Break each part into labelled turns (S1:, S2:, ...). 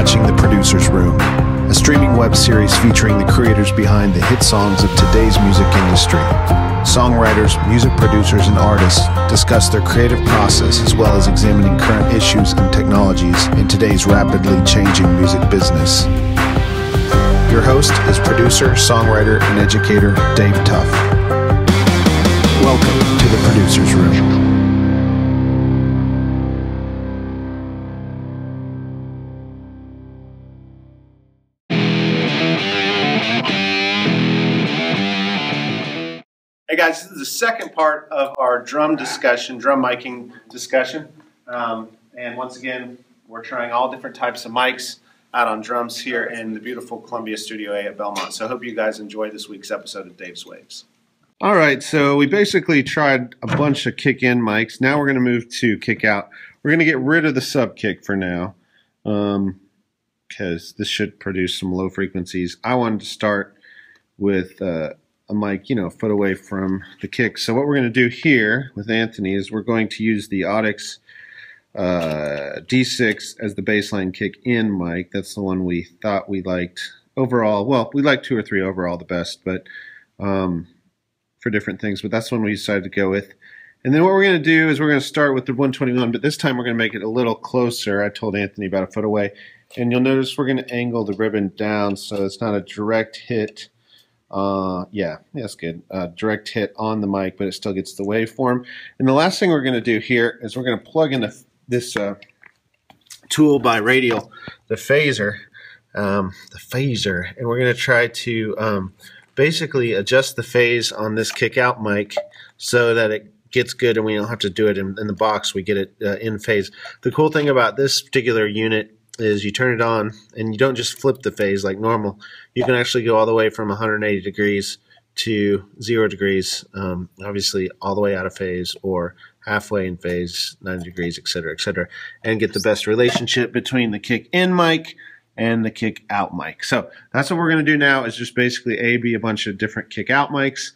S1: watching The Producer's Room, a streaming web series featuring the creators behind the hit songs of today's music industry. Songwriters, music producers, and artists discuss their creative process as well as examining current issues and technologies in today's rapidly changing music business. Your host is producer, songwriter, and educator Dave Tuff. Welcome to The Producer's Room.
S2: Hey guys, this is the second part of our drum miking discussion. And once again, we're trying all different types of mics out on drums here in the beautiful Columbia Studio A at Belmont. So I hope you guys enjoy this week's episode of Dave's Waves. All right, so we basically tried a bunch of kick-in mics. Now we're going to move to kick-out. We're going to get rid of the sub-kick for now because this should produce some low frequencies. I wanted to start with a mic, a foot away from the kick. So what we're going to do here with Anthony is we're going to use the Audix D6 as the baseline kick-in mic. That's the one we thought we liked overall. Well, we liked 2 or 3 overall the best, but for different things. But that's the one we decided to go with. And then what we're going to do is we're going to start with the 121, but this time we're going to make it a little closer. I told Anthony about a foot away. And you'll notice we're going to angle the ribbon down so it's not a direct hit. Yeah, that's good. Direct hit on the mic, but it still gets the waveform. And the last thing we're going to do here is we're going to plug in this tool by Radial, the phaser, and we're going to try to basically adjust the phase on this kick-out mic so that it gets good and we don't have to do it in the box. We get it in phase. The cool thing about this particular unit is you turn it on and you don't just flip the phase like normal. You can actually go all the way from 180 degrees to 0 degrees, obviously all the way out of phase or halfway in phase, 90 degrees, etc., and get the best relationship between the kick-in mic and the kick-out mic. So that's what we're going to do now is just basically A-B a bunch of different kick-out mics,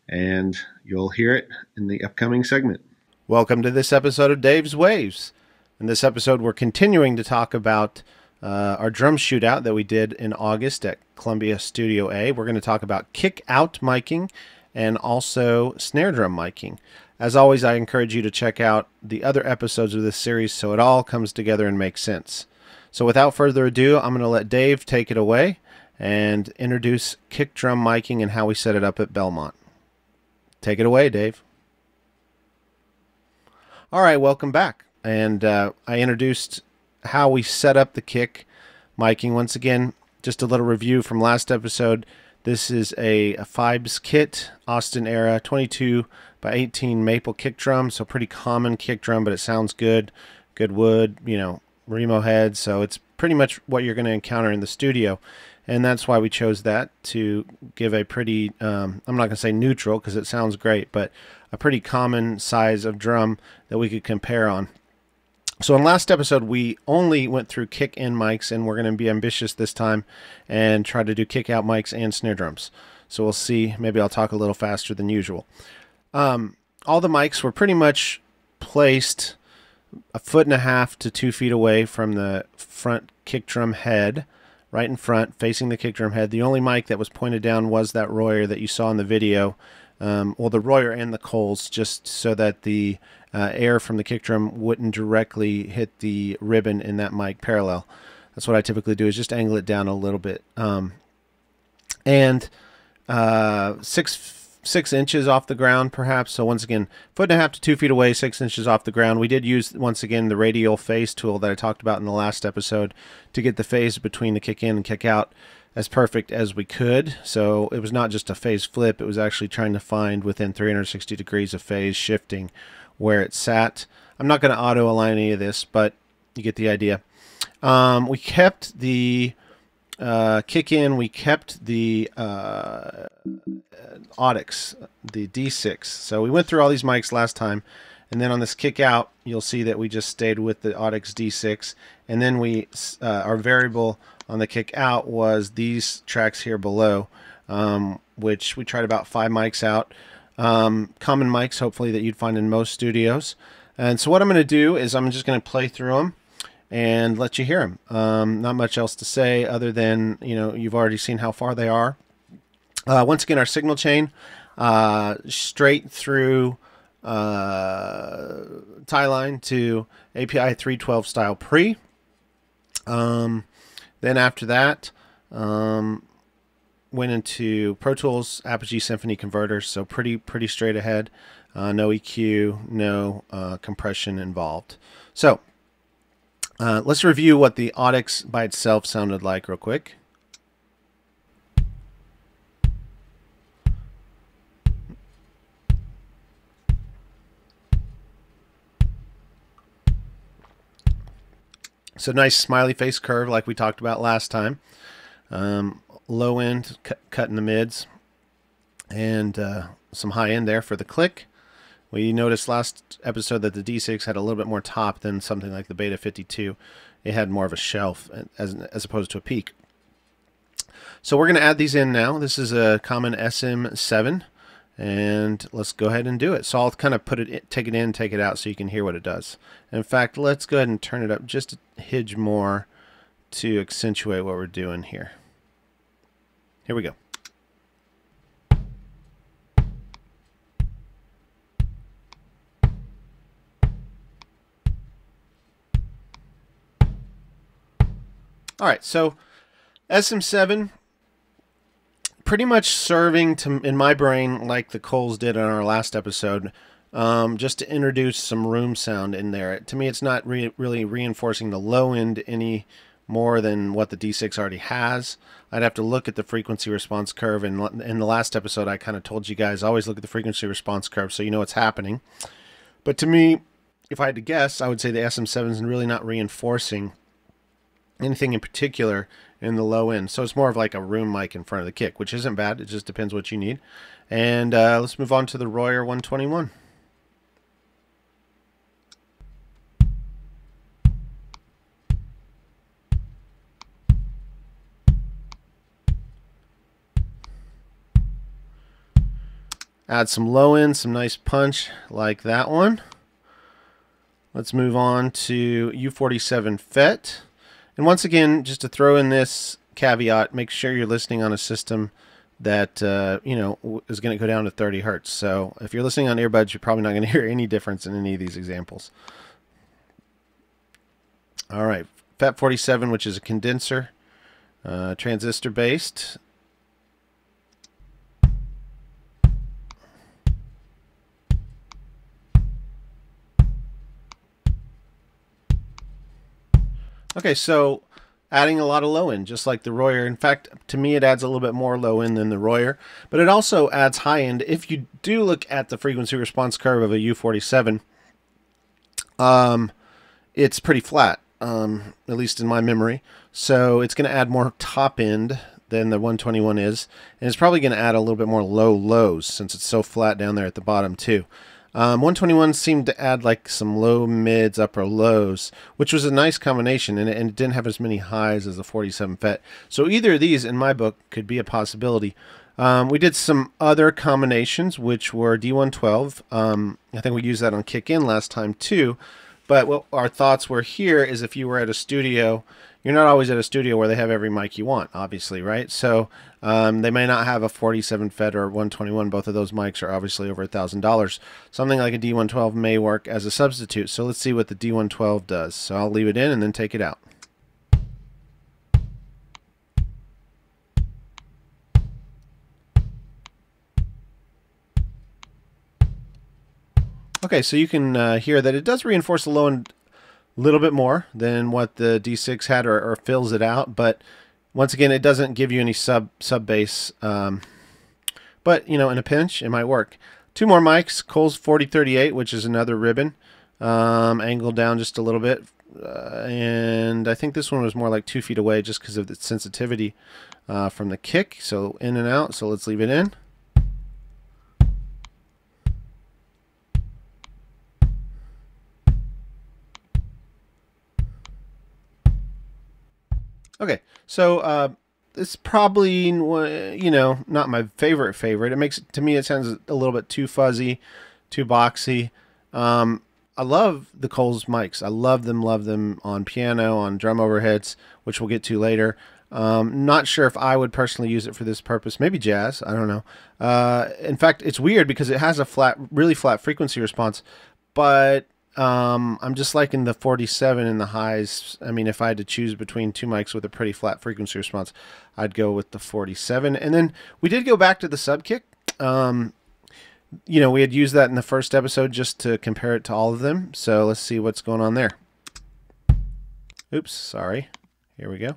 S2: and you'll hear it in the upcoming segment. Welcome to this episode of Dave's Waves. In this episode, we're continuing to talk about our drum shootout that we did in August at Columbia Studio A. We're going to talk about kick-out miking and also snare drum miking. As always, I encourage you to check out the other episodes of this series so it all comes together and makes sense. So without further ado, I'm going to let Dave take it away and introduce kick drum miking and how we set it up at Belmont. Take it away, Dave. All right, welcome back. And I introduced how we set up the kick miking. Once again, just a little review from last episode. This is a Fibes kit, Austin era, 22 by 18 maple kick drum. So pretty common kick drum, but it sounds good. Good wood, Remo head. So it's pretty much what you're going to encounter in the studio. And that's why we chose that to give a pretty, I'm not going to say neutral because it sounds great, but a pretty common size of drum that we could compare on. So in last episode, we only went through kick-in mics, and we're going to be ambitious this time and try to do kick-out mics and snare drums. So we'll see. Maybe I'll talk a little faster than usual. All the mics were pretty much placed 1.5 to 2 feet away from the front kick drum head, right in front, facing the kick drum head. The only mic that was pointed down was that Royer that you saw in the video. Well, the Royer and the Coles, just so that the air from the kick drum wouldn't directly hit the ribbon in that mic parallel. That's what I typically do, is just angle it down a little bit. And 6 inches off the ground, perhaps. So once again, 1.5 to 2 feet away, 6 inches off the ground. We did use, once again, the radial phase tool that I talked about in the last episode to get the phase between the kick-in and kick-out as perfect as we could. So it was not just a phase flip, it was actually trying to find within 360 degrees of phase shifting where it sat. I'm not going to auto align any of this, but you get the idea. We kept the kick-in, we kept the Audix, the D6. So we went through all these mics last time, and then on this kick-out, you'll see that we just stayed with the Audix D6, and then we our variable on the kick out was these tracks here below, which we tried about 5 mics out. Common mics, hopefully, that you'd find in most studios. And so what I'm going to do is I'm just going to play through them,
S1: and let you hear them. Not much else to say other than, you've already seen how far they are. Once again, our signal chain, straight through tie line to API 312 style pre. Then after that, went into Pro Tools Apogee Symphony converters, so pretty straight ahead. No EQ, no compression involved. So let's review what the Audix by itself sounded like real quick. So nice smiley face curve like we talked about last time. Low end, cut in the mids, and some high end there for the click. We noticed last episode that the D6 had a little bit more top than something like the Beta 52. It had more of a shelf as opposed to a peak. So we're going to add these in now. This is a common SM7, and let's go ahead and do it. So I'll kind of take it in, take it out so you can hear what it does. In fact, let's go ahead and turn it up just a hidge more to accentuate what we're doing here. Here we go. All right, so SM7 pretty much serving in my brain like the Coles did on our last episode, just to introduce some room sound in there. To me, it's not really reinforcing the low end any more than what the D6 already has. I'd have to look at the frequency response curve, and in the last episode I kind of told you guys always look at the frequency response curve so you know what's happening. But to me, if I had to guess, I would say the SM7 is really not reinforcing anything in particular in the low end. So it's more of like a room mic in front of the kick, which isn't bad. It just depends what you need. And let's move on to the Royer 121. Add some low end, some nice punch like that one. Let's move on to U47 FET. And once again, just to throw in this caveat, make sure you're listening on a system that is going to go down to 30 hertz. So if you're listening on earbuds, you're probably not going to hear any difference in any of these examples. All right, FET47, which is a condenser, transistor based. Okay, so adding a lot of low end, just like the Royer. In fact, to me, it adds a little bit more low end than the Royer, but it also adds high end. If you do look at the frequency response curve of a U47, it's pretty flat, at least in my memory. So it's going to add more top end than the 121 is, and it's probably going to add a little bit more low lows since it's so flat down there at the bottom too. 121 seemed to add like some low mids, upper lows, which was a nice combination, and it didn't have as many highs as the 47 FET. So either of these, in my book, could be a possibility. We did some other combinations, which were D112. I think we used that on Kick In last time too. But what our thoughts were here is if you were at a studio, you're not always at a studio where they have every mic you want, obviously, right? So they may not have a 47 FET or 121. Both of those mics are obviously over $1,000. Something like a D112 may work as a substitute. So let's see what the D112 does. So I'll leave it in and then take it out. Okay, so you can hear that it does reinforce the low end a little bit more than what the D6 had, or fills it out. But once again, it doesn't give you any sub bass. But in a pinch, it might work. Two more mics: Coles 4038, which is another ribbon, angled down just a little bit, and I think this one was more like 2 feet away just because of the sensitivity from the kick. So in and out. So let's leave it in. Okay, so it's probably not my favorite. It makes, to me, it sounds a little bit too fuzzy, too boxy. I love the Coles mics. I love them on piano, on drum overheads, which we'll get to later. Not sure if I would personally use it for this purpose. Maybe jazz. I don't know. In fact, it's weird because it has a really flat frequency response, but I'm just liking the 47 in the highs. I mean, if I had to choose between two mics with a pretty flat frequency response, I'd go with the 47. And then we did go back to the sub kick. We had used that in the first episode just to compare it to all of them. So let's see what's going on there. Oops, sorry. Here we go.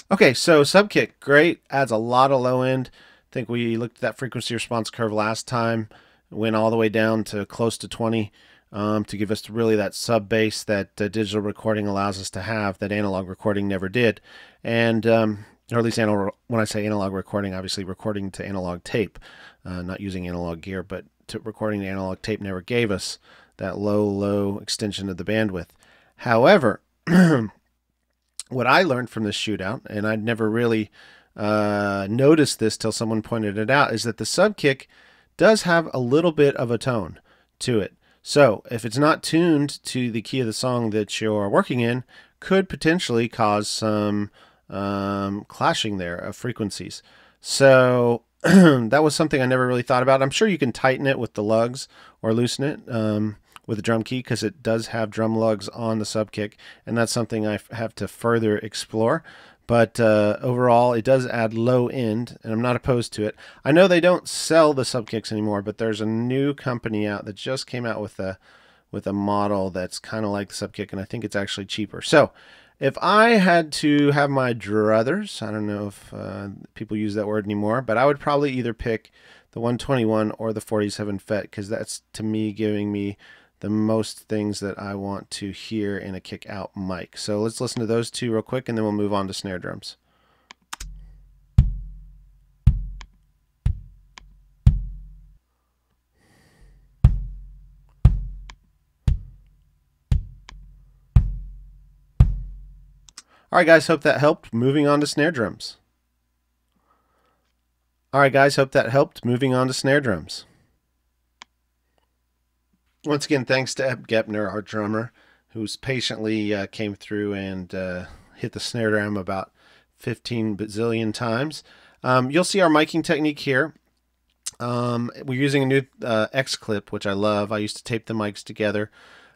S1: Okay, so sub kick, great. Adds a lot of low end. I think we looked at that frequency response curve last time. Went all the way down to close to 20. To give us really that sub bass that digital recording allows us to have that analog recording never did. And, or at least when I say analog recording, obviously recording to analog tape, not using analog gear, but recording to analog tape never gave us that low extension of the bandwidth. However, what I learned from this shootout, and I'd never really noticed this till someone pointed it out, is that the sub kick does have a little bit of a tone to it. So if it's not tuned to the key of the song that you're working in, could potentially cause some clashing there of frequencies. So that was something I never really thought about. I'm sure you can tighten it with the lugs or loosen it with the drum key, because it does have drum lugs on the sub kick, and that's something I have to further explore. But overall, it does add low end, and I'm not opposed to it. I know they don't sell the sub kicks anymore, but there's a new company out that just came out with a model that's kind of like the sub kick, and I think it's actually cheaper. So if I had to have my druthers, I don't know if people use that word anymore, but I would probably either pick the 121 or the 47 FET, because that's, to me, giving me the most things that I want to hear in a kick out mic. So let's listen to those two real quick, and then we'll move on to snare drums. All right, guys, hope that helped. Moving on to snare drums. All right, guys, hope that helped. Moving on to snare drums. Once again, thanks to Eb Gepner, our drummer, who's patiently came through and hit the snare drum about 15 bazillion times. You'll see our miking technique here. We're using a new X clip, which I love. I used to tape the mics together.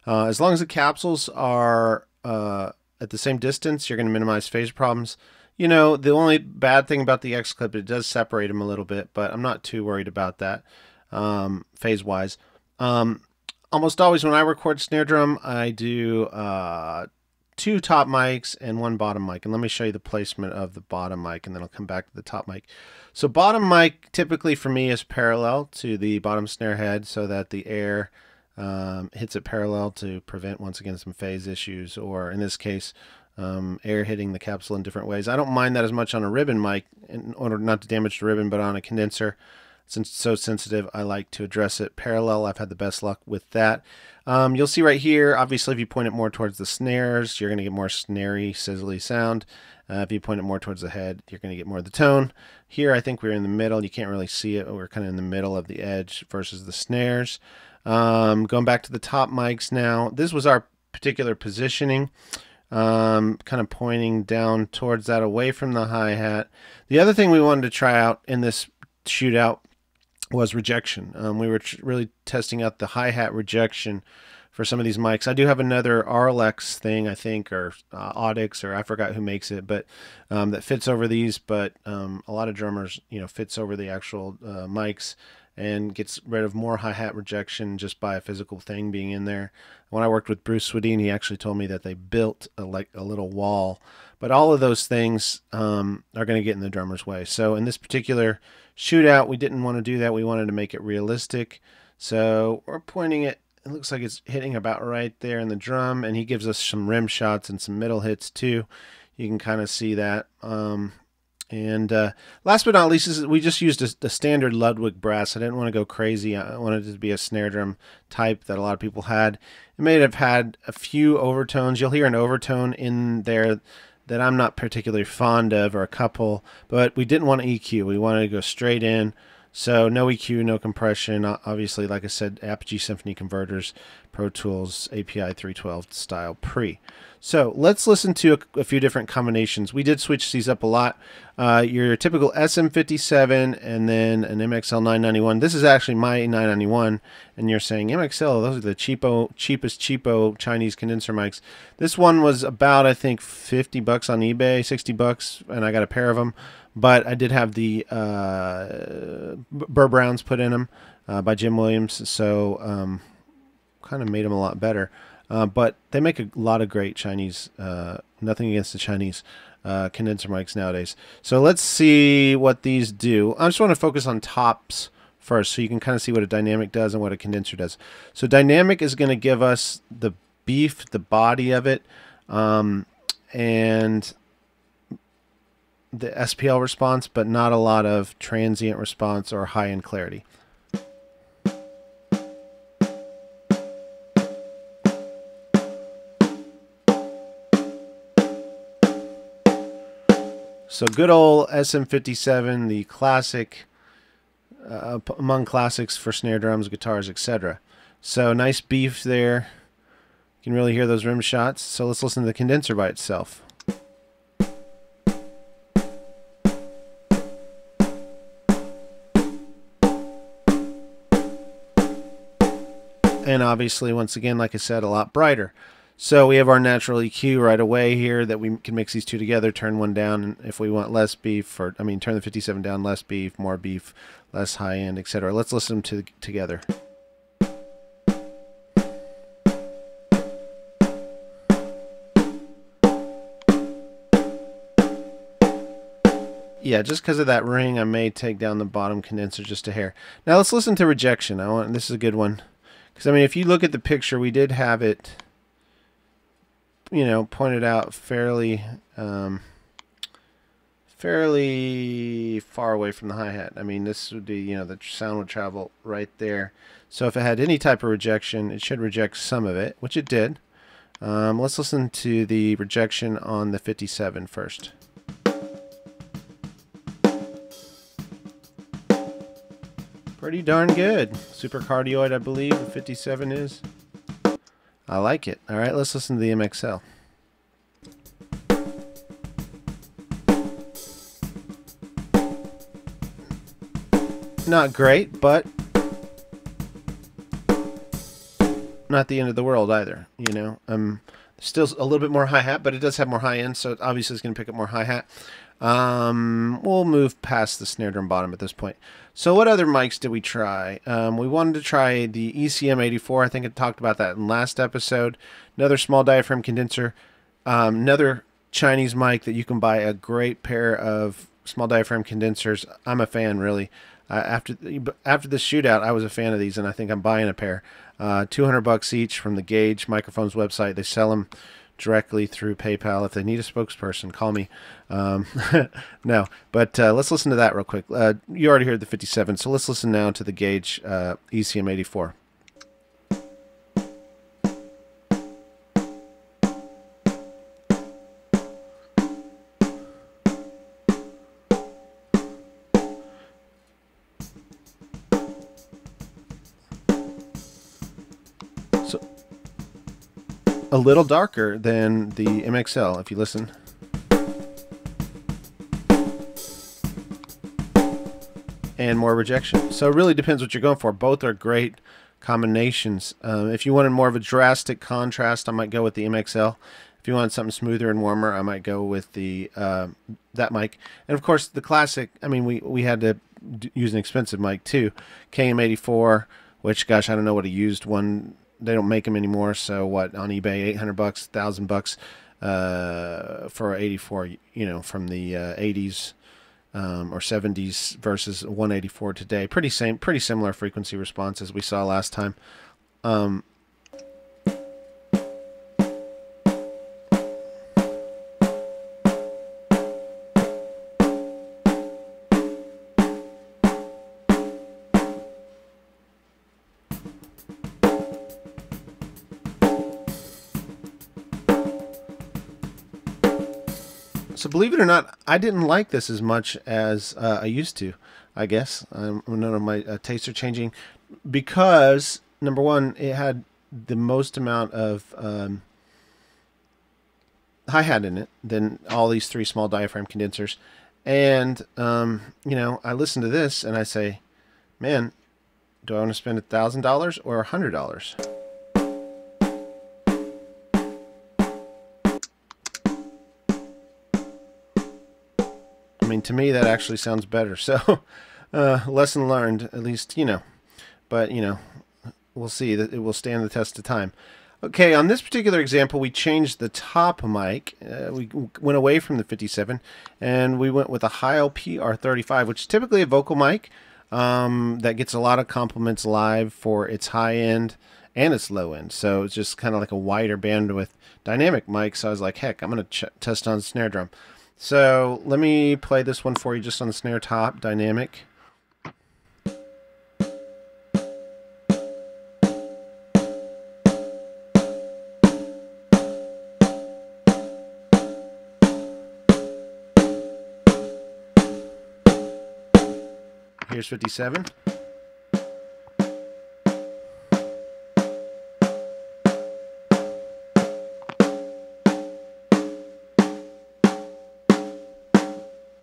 S1: As long as the capsules are at the same distance, you're going to minimize phase problems. You know, the only bad thing about the X clip, it does separate them a little bit, but I'm not too worried about that phase-wise. Almost always when I record snare drum, I do 2 top mics and 1 bottom mic. And let me show you the placement of the bottom mic, and then I'll come back to the top mic. So bottom mic typically for me is parallel to the bottom snare head, so that the air hits it parallel to prevent, once again, some phase issues, or in this case, air hitting the capsule in different ways. I don't mind that as much on a ribbon mic in order not to damage the ribbon, but on a condenser, since it's so sensitive, I like to address it parallel. I've had the best luck with that. You'll see right here, obviously, if you point it more towards the snares, you're going to get more snary, sizzly sound. If you point it more towards the head, you're going to get more of the tone. Here, I think we're in the middle. You can't really see it, but we're kind of in the middle of the edge versus the snares. Going back to the top mics now, this was our particular positioning. Kind of pointing down towards that, away from the hi-hat. The other thing we wanted to try out in this shootout was rejection. We were really testing out the hi-hat rejection for some of these mics. I do have another RLX thing, I think, or Audix, or I forgot who makes it, but that fits over these, but a lot of drummers, fits over the actual mics and gets rid of more hi-hat rejection just by a physical thing being in there. When I worked with Bruce Swedin, he actually told me that they built a little wall. But all of those things are going to get in the drummer's way. So in this particular shootout, we didn't want to do that. We wanted to make it realistic. So we're pointing it. It looks like it's hitting about right there in the drum. And he gives us some rim shots and some middle hits too. You can kind of see that. And last but not least, we just used a standard Ludwig brass. I didn't want to go crazy. I wanted it to be a snare drum type that a lot of people had. It may have had a few overtones. You'll hear an overtone in there that I'm not particularly fond of, or a couple, but we didn't want to EQ. We wanted to go straight in. So no EQ, no compression. Obviously, like I said, Apogee Symphony converters, Pro Tools API 312 style pre. So let's listen to a few different combinations. We did switch these up a lot. Your typical SM57 and then an MXL 991. This is actually my 991, and you're saying MXL, those are the cheapest cheapo Chinese condenser mics. This one was about, I think, $50 on eBay, $60, and I got a pair of them. But I did have the Burr Browns put in them by Jim Williams, so kind of made them a lot better. But they make a lot of great Chinese, nothing against the Chinese condenser mics nowadays. So let's see what these do. I just want to focus on tops first so you can kind of see what a dynamic does and what a condenser does. So dynamic is going to give us the beef, the body of it, and the SPL response, but not a lot of transient response or high-end clarity. So good old SM57, the classic, among classics for snare drums, guitars, etc. So nice beef there. You can really hear those rim shots. So let's listen to the condenser by itself. And obviously, once again, like I said, a lot brighter. So we have our natural EQ right away here that we can mix these two together, turn one down, and if we want less beef, or turn the 57 down, less beef, more beef, less high end, etc. Let's listen to together. Yeah, just because of that ring, I may take down the bottom condenser just a hair. Now let's listen to rejection. This is a good one. Because, if you look at the picture, we did have it, pointed out fairly far away from the hi-hat. This would be, the sound would travel right there. So if it had any type of rejection, it should reject some of it, which it did. Let's listen to the rejection on the 57 first. Pretty darn good. Super cardioid, I believe, the 57 is. I like it. All right, let's listen to the MXL. Not great, but not the end of the world either. Still a little bit more hi-hat, but it does have more high-end, so obviously it's going to pick up more hi-hat. We'll move past the snare drum bottom at this point. So what other mics did we try? We wanted to try the ECM84. I think I talked about that in last episode. Another small diaphragm condenser. Another Chinese mic that you can buy a great pair of small diaphragm condensers. I'm a fan, really. After the shootout, I was a fan of these, and I think I'm buying a pair. $200 each from the Gauge Microphones website. They sell them directly through PayPal. If they need a spokesperson, call me. No, but let's listen to that real quick. You already heard the 57, so let's listen now to the Gauge ECM84. A little darker than the MXL, if you listen. And more rejection. So it really depends what you're going for. Both are great combinations. If you wanted more of a drastic contrast, I might go with the MXL. If you wanted something smoother and warmer, I might go with the that mic. And of course, the classic, we had to use an expensive mic too. KM84, which, gosh, I don't know what a used one. They don't make them anymore, so what, on eBay, $800, $1,000 for 84, from the 80s or 70s versus 184 today. Pretty similar frequency response as we saw last time. So believe it or not, I didn't like this as much as I used to. I guess none of my tastes are changing because number one, it had the most amount of hi-hat in it than all these three small diaphragm condensers. And, you know, I listen to this and I say, man, do I want to spend $1,000 or $100? I mean, to me, that actually sounds better. So, lesson learned, at least, you know. But, you know, we'll see that it will stand the test of time. Okay, on this particular example, we changed the top mic. We went away from the 57, and we went with a Heil PR35, which is typically a vocal mic that gets a lot of compliments live for its high end and its low end. So it's just kind of like a wider bandwidth dynamic mic. So I was like, heck, I'm going to test on Snare Drum. So let me play this one for you just on the snare top dynamic. Here's 57.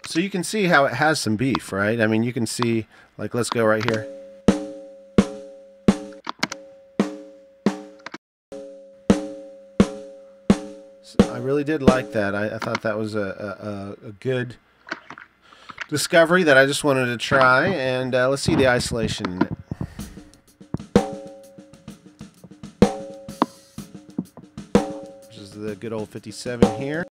S1: So you can see how it has some beef, right? I mean, you can see, like, let's go right here. So I really did like that. I thought that was a good discovery that I just wanted to try. And let's see the isolation in it. This is the good old 57 here.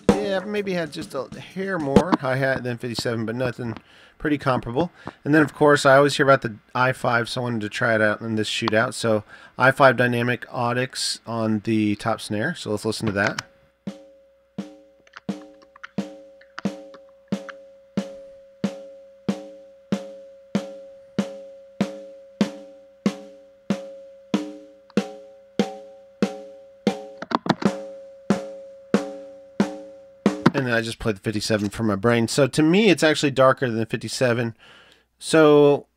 S1: Yeah, maybe had just a hair more hi-hat than 57, but nothing, pretty comparable. And then, of course, I always hear about the i5, so I wanted to try it out in this shootout. So i5 dynamic audix on the top snare. So let's listen to that. And then I just played the 57 from my brain. So to me, it's actually darker than the 57. So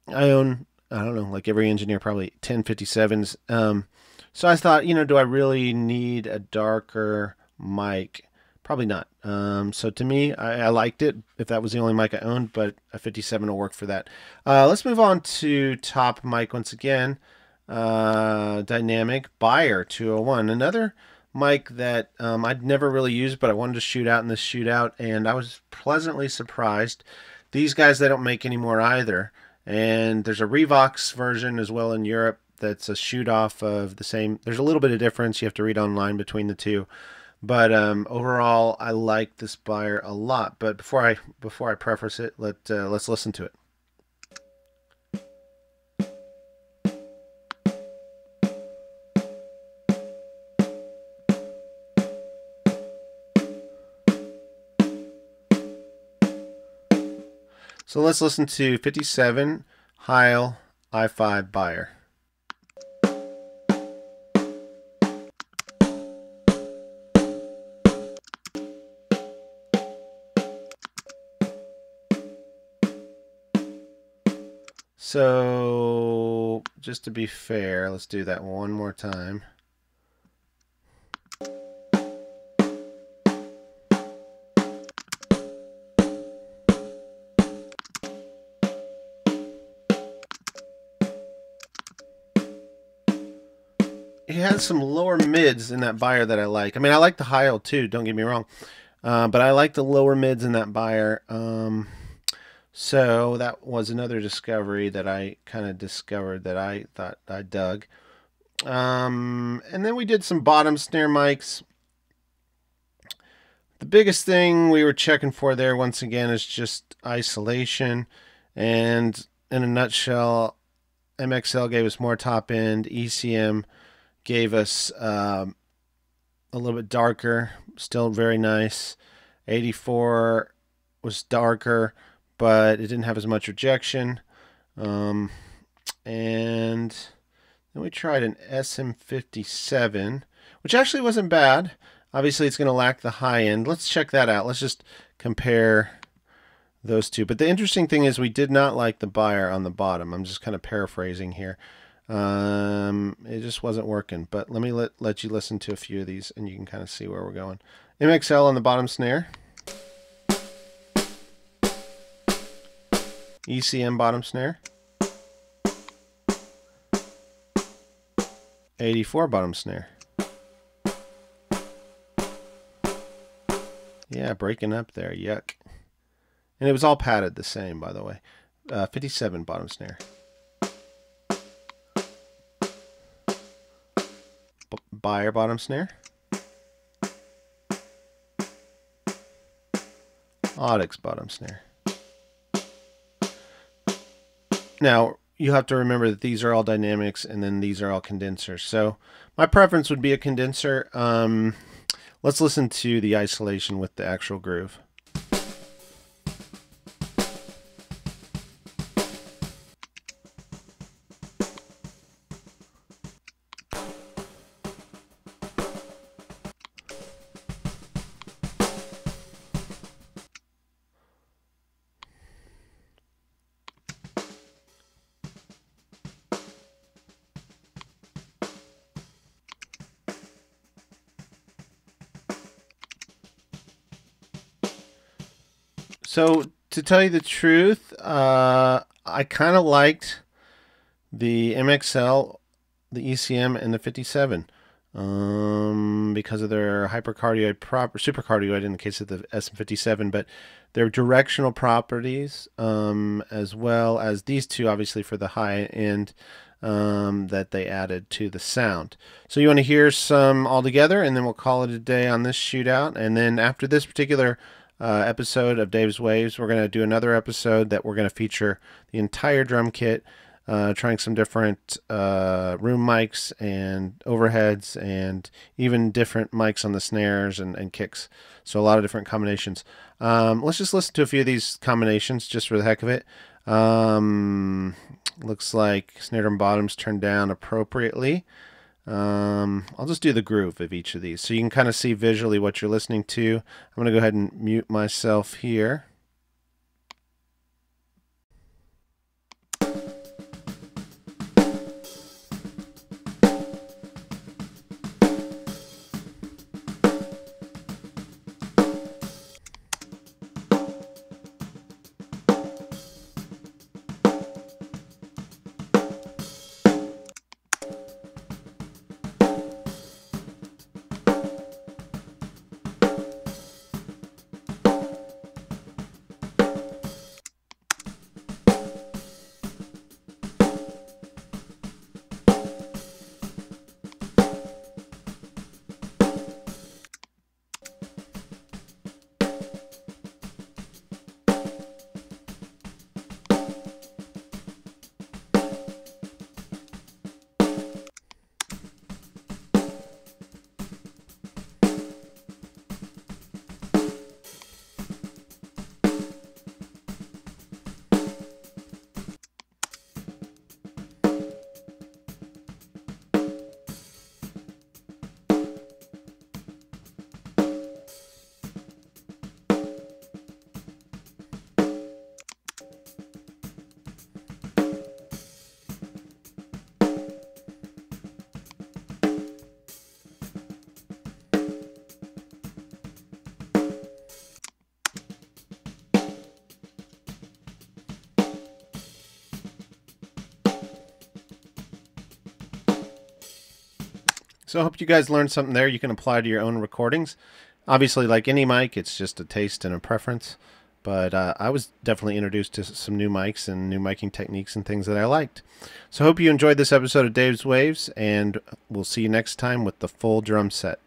S1: I own, I don't know, like every engineer, probably 10 57s. So I thought, you know, do I really need a darker mic? Probably not. So to me, I liked it if that was the only mic I owned, but a 57 will work for that. Let's move on to top mic once again. Dynamic Buyer 201. Another mic that I'd never really used, but I wanted to shoot out in this shootout, and I was pleasantly surprised. These guys, they don't make anymore either, and there's a Revox version as well in Europe that's a shoot off of the same. There's a little bit of difference. You have to read online between the two, but overall I like this Buyer a lot. But before I preface it, let's listen to it. So let's listen to 57 Heil i5 Buyer. So just to be fair, let's do that one more time. It has some lower mids in that Buyer that I like. I mean, I like the Heil too, don't get me wrong. But I like the lower mids in that Buyer. So that was another discovery that I kind of discovered that I thought I dug. And then we did some bottom snare mics. The biggest thing we were checking for there, once again, is just isolation. And in a nutshell, MXL gave us more top end. ECM gave us a little bit darker, still very nice. 84 was darker, but it didn't have as much rejection. and then we tried an SM57, which actually wasn't bad. Obviously, it's going to lack the high end. Let's check that out. Let's just compare those two. But the interesting thing is we did not like the buyer on the bottom. I'm just kind of paraphrasing here. It just wasn't working. But let me let you listen to a few of these, and you can kind of see where we're going. MXL on the bottom snare. ECM bottom snare. 84 bottom snare. Yeah, breaking up there. Yuck. And it was all padded the same, by the way. 57 bottom snare. Buyer bottom snare. Audix bottom snare. Now, you have to remember that these are all dynamics and then these are all condensers. So my preference would be a condenser. Let's listen to the isolation with the actual groove. So to tell you the truth, I kind of liked the MXL, the ECM, and the 57 because of their hypercardioid supercardioid in the case of the SM57, but their directional properties as well as these two, obviously for the high end that they added to the sound. So you want to hear some all together, and then we'll call it a day on this shootout. And then after this particular episode of Dave's Waves, we're going to do another episode that we're going to feature the entire drum kit, trying some different room mics and overheads and even different mics on the snares and kicks. So a lot of different combinations. Let's just listen to a few of these combinations just for the heck of it. Looks like snare drum bottoms turned down appropriately. I'll just do the groove of each of these so you can kind of see visually what you're listening to. I'm going to go ahead and mute myself here. So I hope you guys learned something there you can apply to your own recordings. Obviously, like any mic, it's just a taste and a preference. But I was definitely introduced to some new mics and new miking techniques and things that I liked. So I hope you enjoyed this episode of Dave's Waves, and we'll see you next time with the full drum set.